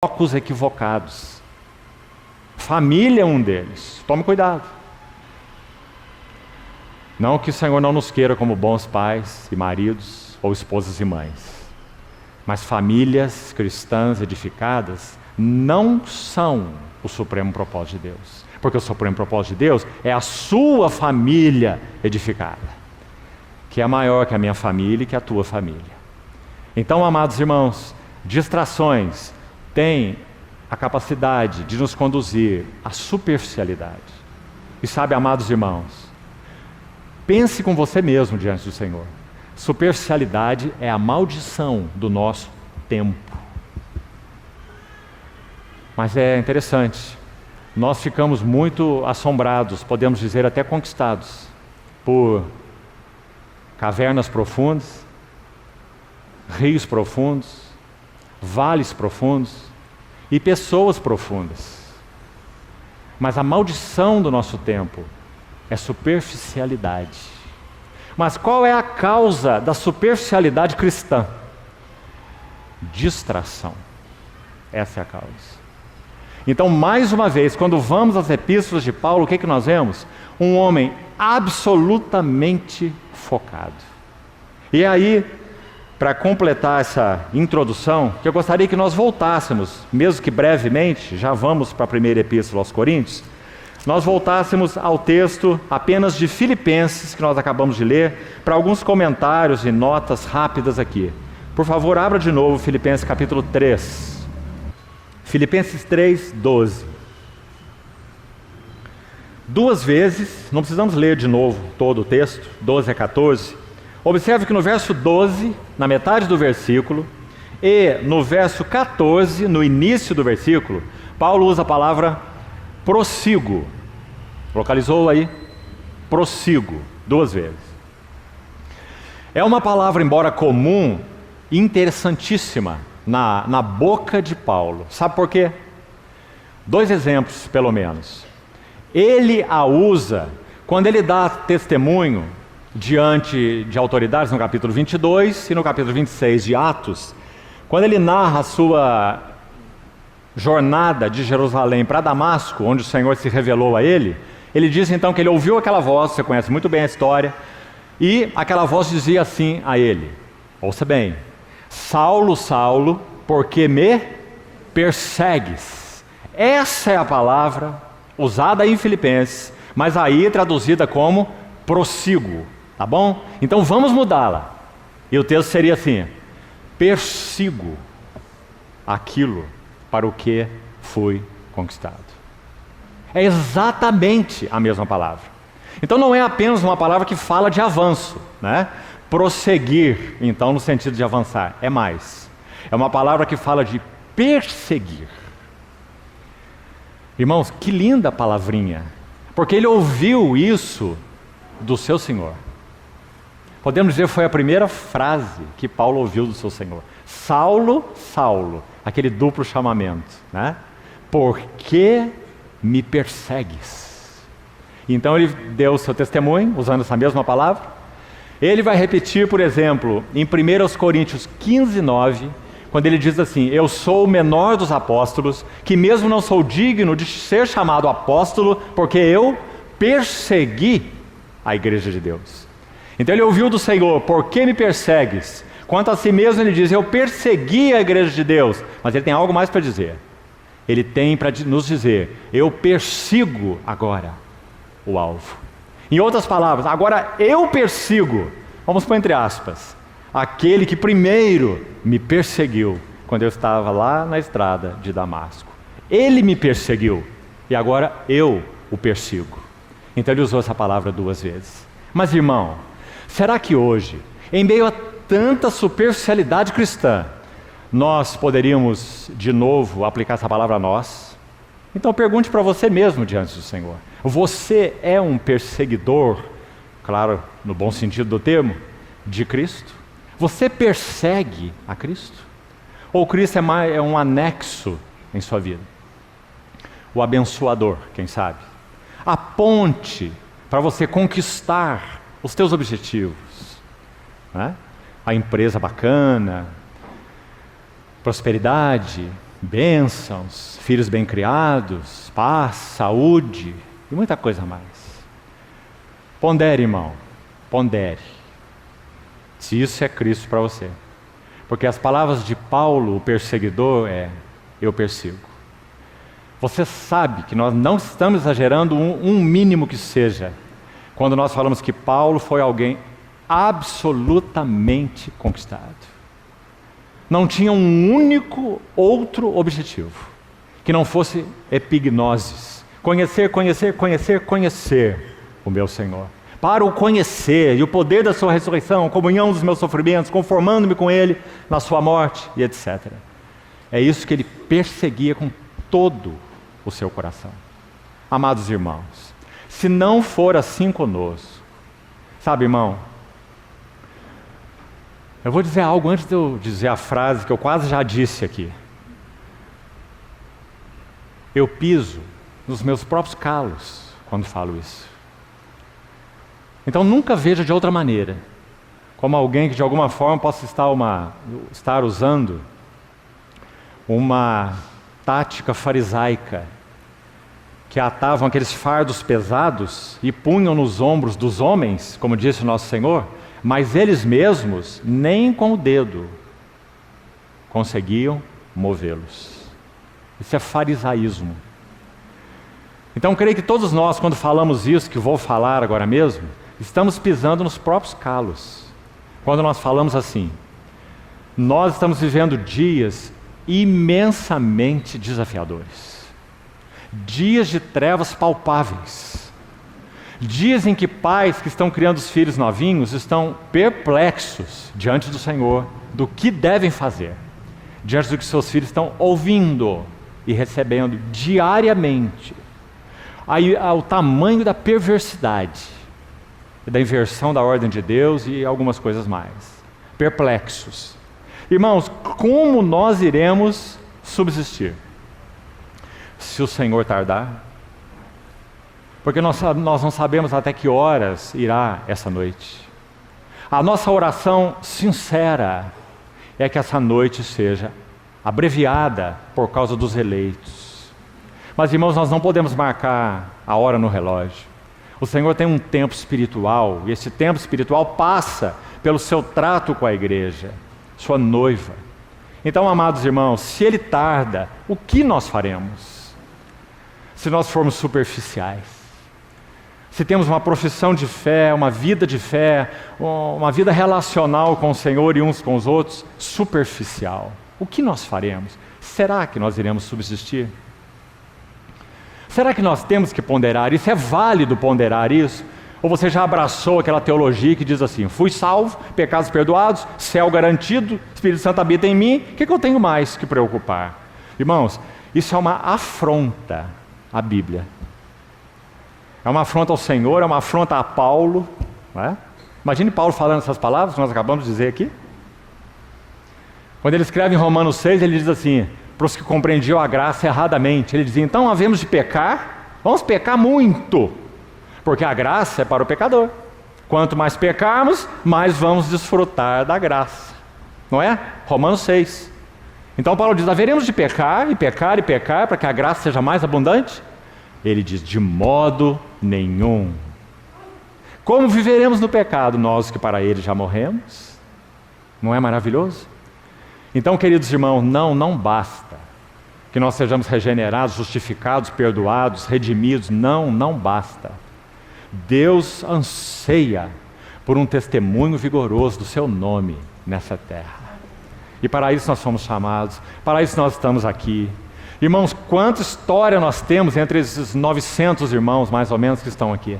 focos equivocados. Família é um deles. Tome cuidado. Não que o Senhor não nos queira como bons pais e maridos ou esposas e mães. Mas famílias cristãs edificadas não são o supremo propósito de Deus. Porque o supremo propósito de Deus é a sua família edificada, que é maior que a minha família e que a tua família. Então, amados irmãos, distrações têm a capacidade de nos conduzir à superficialidade. E sabe, amados irmãos, pense com você mesmo diante do Senhor. Superficialidade é a maldição do nosso tempo. Mas é interessante, nós ficamos muito assombrados, podemos dizer até conquistados, por cavernas profundas, rios profundos, vales profundos e pessoas profundas. Mas a maldição do nosso tempo é superficialidade. Mas qual é a causa da superficialidade cristã? Distração. Essa é a causa. Então, mais uma vez, quando vamos às epístolas de Paulo, o que nós vemos? Um homem absolutamente focado. E aí, para completar essa introdução, que eu gostaria que nós voltássemos, mesmo que brevemente, já vamos para a primeira epístola aos Coríntios, nós voltássemos ao texto apenas de Filipenses, que nós acabamos de ler, para alguns comentários e notas rápidas aqui. Por favor, abra de novo Filipenses capítulo 3. Filipenses 3, 12. Duas vezes, não precisamos ler de novo todo o texto, 12 a 14. Observe que no verso 12, na metade do versículo, e no verso 14, no início do versículo, Paulo usa a palavra prossigo. Localizou aí? Prossigo, duas vezes. É uma palavra, embora comum, interessantíssima na boca de Paulo. Sabe por quê? Dois exemplos, pelo menos. Ele a usa quando ele dá testemunho diante de autoridades no capítulo 22 e no capítulo 26 de Atos, quando ele narra a sua jornada de Jerusalém para Damasco, onde o Senhor se revelou a ele, ele diz então que ele ouviu aquela voz, você conhece muito bem a história, e aquela voz dizia assim a ele, ouça bem, Saulo, Saulo, por que me persegues? Essa é a palavra usada em Filipenses, mas aí traduzida como prossigo, tá bom? Então vamos mudá-la. E o texto seria assim: persigo aquilo para o que fui conquistado. É exatamente a mesma palavra. Então não é apenas uma palavra que fala de avanço, né? Prosseguir, então, no sentido de avançar, é mais. É uma palavra que fala de perseguir. Irmãos, que linda palavrinha, porque ele ouviu isso do seu Senhor. Podemos dizer que foi a primeira frase que Paulo ouviu do seu Senhor. Saulo, Saulo, aquele duplo chamamento, né? Por que me persegues? Então ele deu o seu testemunho, usando essa mesma palavra. Ele vai repetir, por exemplo, em 1 Coríntios 15, 9, quando ele diz assim: eu sou o menor dos apóstolos, que mesmo não sou digno de ser chamado apóstolo, porque eu persegui a igreja de Deus. Então ele ouviu do Senhor: por que me persegues? Quanto a si mesmo ele diz: eu persegui a igreja de Deus. Mas ele tem algo mais para dizer. Ele tem para nos dizer: eu persigo agora o alvo. Em outras palavras, agora eu persigo, vamos pôr entre aspas, aquele que primeiro me perseguiu quando eu estava lá na estrada de Damasco. Ele me perseguiu e agora eu o persigo. Então ele usou essa palavra duas vezes. Mas irmão, será que hoje, em meio a tanta superficialidade cristã, nós poderíamos de novo aplicar essa palavra a nós? Então pergunte para você mesmo diante do Senhor: você é um perseguidor, claro, no bom sentido do termo, de Cristo? Você persegue a Cristo? Ou Cristo é um anexo em sua vida? O abençoador, quem sabe? A ponte para você conquistar os teus objetivos, né? A empresa bacana, prosperidade, bênçãos, filhos bem criados, paz, saúde e muita coisa mais. Pondere, irmão, pondere se isso é Cristo para você. Porque as palavras de Paulo, o perseguidor, eu persigo. Você sabe que nós não estamos exagerando um mínimo que seja, quando nós falamos que Paulo foi alguém absolutamente conquistado. Não tinha um único outro objetivo, que não fosse epignosis. Conhecer, conhecer, conhecer, conhecer o meu Senhor. Para o conhecer e o poder da sua ressurreição, comunhão dos meus sofrimentos, conformando-me com Ele na sua morte e etc. É isso que ele perseguia com todo o seu coração. Amados irmãos, se não for assim conosco, sabe, irmão, eu vou dizer algo antes de eu dizer a frase que eu quase já disse aqui. Eu piso nos meus próprios calos quando falo isso. Então nunca veja de outra maneira, como alguém que de alguma forma possa estar usando uma tática farisaica, que atavam aqueles fardos pesados e punham nos ombros dos homens, como disse o nosso Senhor, mas eles mesmos nem com o dedo conseguiam movê-los. Isso é farisaísmo. Então creio que todos nós, quando falamos isso, que vou falar agora mesmo, estamos pisando nos próprios calos. Quando nós falamos assim, nós estamos vivendo dias imensamente desafiadores. Dias de trevas palpáveis. Dias em que pais que estão criando os filhos novinhos estão perplexos diante do Senhor, do que devem fazer, diante do que seus filhos estão ouvindo e recebendo diariamente. Aí o tamanho da perversidade, da inversão da ordem de Deus e algumas coisas mais. Perplexos. Irmãos, como nós iremos subsistir se o Senhor tardar? Porque nós não sabemos até que horas irá essa noite. A nossa oração sincera é que essa noite seja abreviada por causa dos eleitos. Mas, irmãos, nós não podemos marcar a hora no relógio. O Senhor tem um tempo espiritual, e esse tempo espiritual passa pelo seu trato com a igreja, sua noiva. Então, amados irmãos, se Ele tarda, o que nós faremos? Se nós formos superficiais, se temos uma profissão de fé, uma vida de fé, uma vida relacional com o Senhor e uns com os outros, superficial, o que nós faremos? Será que nós iremos subsistir? Será que nós temos que ponderar isso? É válido ponderar isso? Ou você já abraçou aquela teologia que diz assim, fui salvo, pecados perdoados, céu garantido, Espírito Santo habita em mim, o que eu tenho mais que preocupar? Irmãos, isso é uma afronta à Bíblia. É uma afronta ao Senhor, é uma afronta a Paulo. Não é? Imagine Paulo falando essas palavras que nós acabamos de dizer aqui. Quando ele escreve em Romanos 6, ele diz assim, para os que compreendiam a graça erradamente, ele dizia, então havemos de pecar, vamos pecar muito, porque a graça é para o pecador. Quanto mais pecarmos, mais vamos desfrutar da graça. Não é? Romanos 6. Então Paulo diz, haveremos de pecar, e pecar, e pecar, para que a graça seja mais abundante? Ele diz, de modo nenhum. Como viveremos no pecado, nós que para ele já morremos? Não é maravilhoso? Então, queridos irmãos, não basta que nós sejamos regenerados, justificados, perdoados, redimidos. Não basta. Deus anseia por um testemunho vigoroso do seu nome nessa terra. E para isso nós fomos chamados, para isso nós estamos aqui. Irmãos, quanta história nós temos entre esses 900 irmãos, mais ou menos, que estão aqui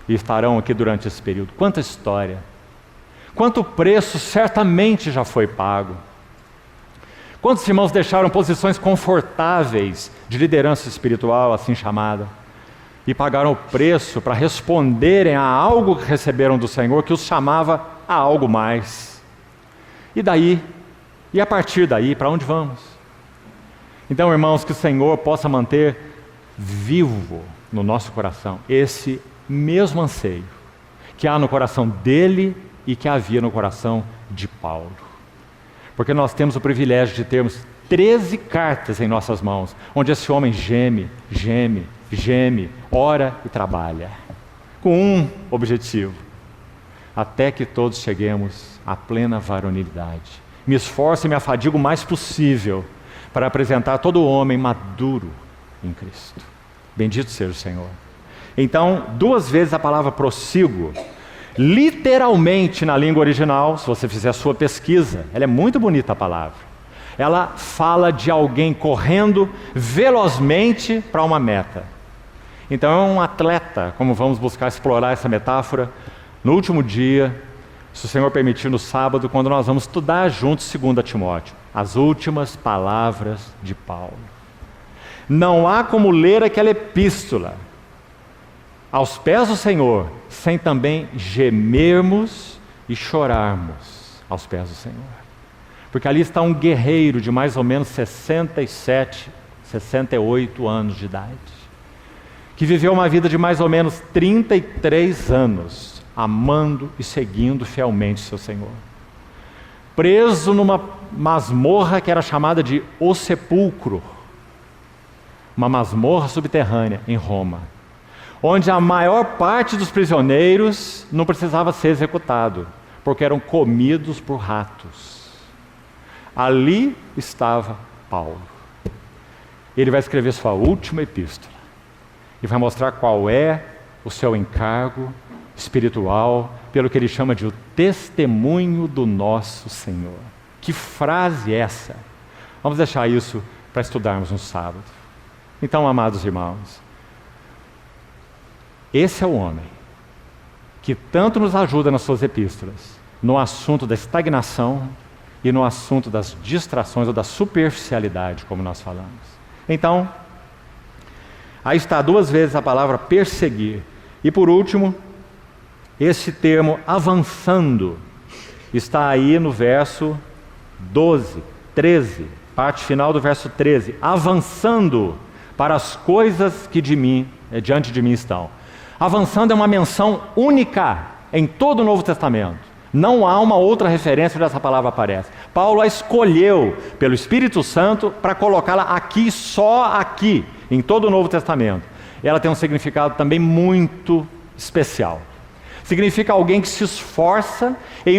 e estarão aqui durante esse período. Quanta história. Quanto preço certamente já foi pago. Quantos irmãos deixaram posições confortáveis de liderança espiritual, assim chamada, e pagaram o preço para responderem a algo que receberam do Senhor, que os chamava a algo mais. E daí? E a partir daí, para onde vamos? Então, irmãos, que o Senhor possa manter vivo no nosso coração esse mesmo anseio que há no coração dele e que havia no coração de Paulo. Porque nós temos o privilégio de termos 13 cartas em nossas mãos, onde esse homem geme, ora e trabalha, com um objetivo: até que todos cheguemos à plena varonilidade. Me esforço e me afadigo o mais possível para apresentar todo homem maduro em Cristo. Bendito seja o Senhor. Então, 2 vezes a palavra prossigo, literalmente na língua original, se você fizer a sua pesquisa, ela é muito bonita a palavra. Ela fala de alguém correndo velozmente para uma meta. Então é um atleta, como vamos buscar explorar essa metáfora no último dia, se o Senhor permitir, no sábado, quando nós vamos estudar juntos 2 Timóteo, as últimas palavras de Paulo. Não há como ler aquela epístola aos pés do Senhor, sem também gemermos e chorarmos aos pés do Senhor. Porque ali está um guerreiro de mais ou menos 67, 68 anos de idade, que viveu uma vida de mais ou menos 33 anos, amando e seguindo fielmente seu Senhor. Preso numa masmorra que era chamada de O Sepulcro, uma masmorra subterrânea em Roma, onde a maior parte dos prisioneiros não precisava ser executado, porque eram comidos por ratos. Ali estava Paulo. Ele vai escrever sua última epístola e vai mostrar qual é o seu encargo espiritual, pelo que ele chama de o testemunho do nosso Senhor. Que frase é essa? Vamos deixar isso para estudarmos no sábado. Então, amados irmãos, esse é o homem que tanto nos ajuda nas suas epístolas, no assunto da estagnação e no assunto das distrações ou da superficialidade, como nós falamos. Então, aí está 2 vezes a palavra perseguir. E por último, esse termo avançando está aí no verso 12, 13, parte final do verso 13. Avançando para as coisas que diante de mim estão. Avançando é uma menção única em todo o Novo Testamento. Não há uma outra referência onde essa palavra aparece. Paulo a escolheu pelo Espírito Santo para colocá-la aqui, só aqui, em todo o Novo Testamento. Ela tem um significado também muito especial. Significa alguém que se esforça em